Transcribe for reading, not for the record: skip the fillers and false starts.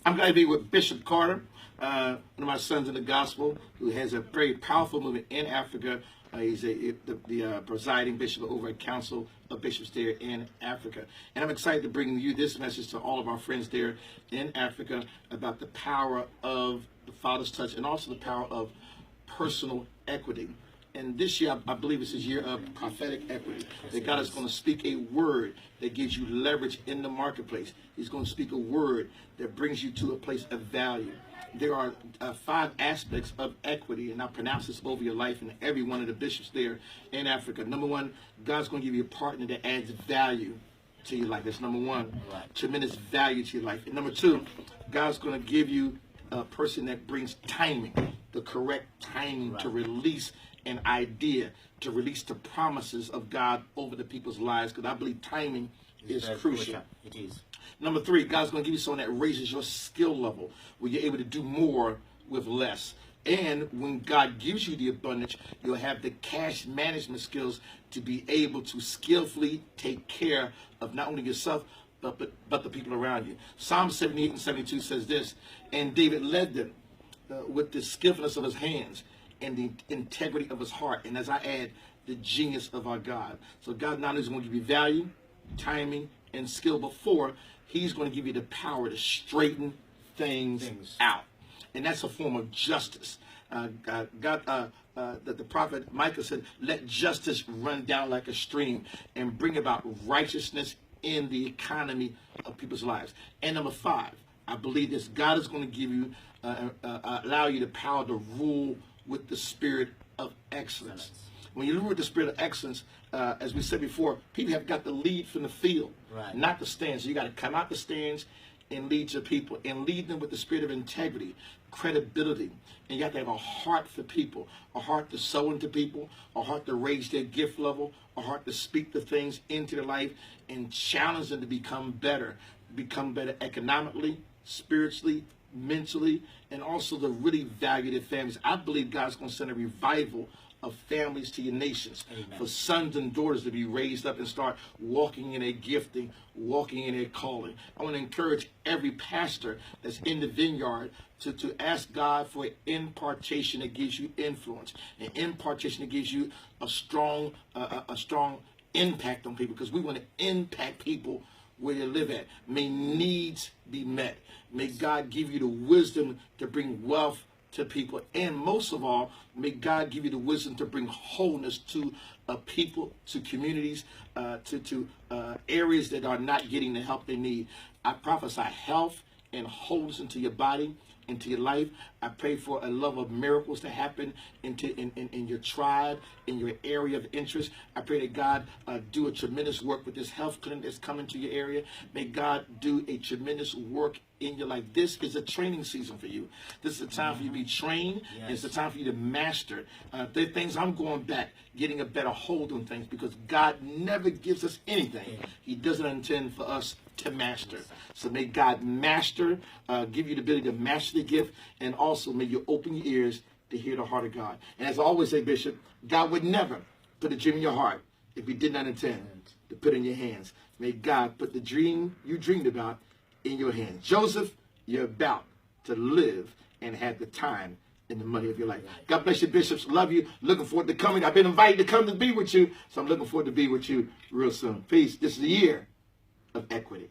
I'm glad to be with Bishop Carter, one of my sons in the gospel, who has a very powerful movement in Africa. He's the presiding bishop over a council of bishops there in Africa. And I'm excited to bring you this message to all of our friends there in Africa about the power of the Father's touch and also the power of personal equity. And this year, I believe it's his year of prophetic equity. That God is going to speak a word that gives you leverage in the marketplace. He's going to speak a word that brings you to a place of value. There are 5 aspects of equity, and I'll pronounce this over your life and every one of the bishops there in Africa. Number 1, God's going to give you a partner that adds value to your life. That's number 1. Tremendous value to your life. And number 2, God's going to give you a person that brings timing, the correct timing to release an idea, to release the promises of God over the people's lives, because I believe timing is crucial. It is. Number 3, God's going to give you someone that raises your skill level, where you're able to do more with less. And when God gives you the abundance, you'll have the cash management skills to be able to skillfully take care of not only yourself, but the people around you. Psalm 78 and 72 says this, and David led them with the skillfulness of his hands and the integrity of his heart. And as I add, the genius of our God. So God not only is going to give you value, timing, and skill, but 4, he's going to give you the power to straighten things out. And that's a form of justice. The prophet Micah said, let justice run down like a stream and bring about righteousness in the economy of people's lives. And number 5, I believe this, God is going to give you, allow you the power to rule with the spirit of excellence. When you rule with the spirit of excellence, as we said before, people have got to lead from the field, not the stands. So you got to come out the stands and lead your people and lead them with the spirit of integrity, credibility. And you have to have a heart for people, a heart to sow into people, a heart to raise their gift level, a heart to speak the things into their life and challenge them to become better economically, spiritually, mentally, and also to really value their families. I believe God's going to send a revival of families to your nations. Amen. For sons and daughters to be raised up and start walking in their gifting, walking in their calling. I want to encourage every pastor that's in the vineyard to ask God for an impartation that gives you influence, an impartation that gives you a strong impact on people, because we want to impact people where you live at. May needs be met. May God give you the wisdom to bring wealth to people. And most of all, may God give you the wisdom to bring wholeness to people, to communities, to areas that are not getting the help they need. I prophesy health and wholeness into your body, into your life. I pray for a love of miracles to happen in your tribe, in your area of interest. I pray that God do a tremendous work with this health clinic that's coming to your area. May God do a tremendous work in your life. This is a training season for you. This is a time for you to be trained. Yes. It's a time for you to master. There are things I'm going back, getting a better hold on things, because God never gives us anything He doesn't intend for us to master. So may God master, give you the ability to master the gift, and also may you open your ears to hear the heart of God. And as I always say, Bishop, God would never put a dream in your heart if He did not intend to put it in your hands. May God put the dream you dreamed about in your hands. Joseph, you're about to live and have the time and the money of your life. God bless you, bishops. Love you. Looking forward to coming. I've been invited to come to be with you, so I'm looking forward to be with you real soon. Peace. This is the year of equity.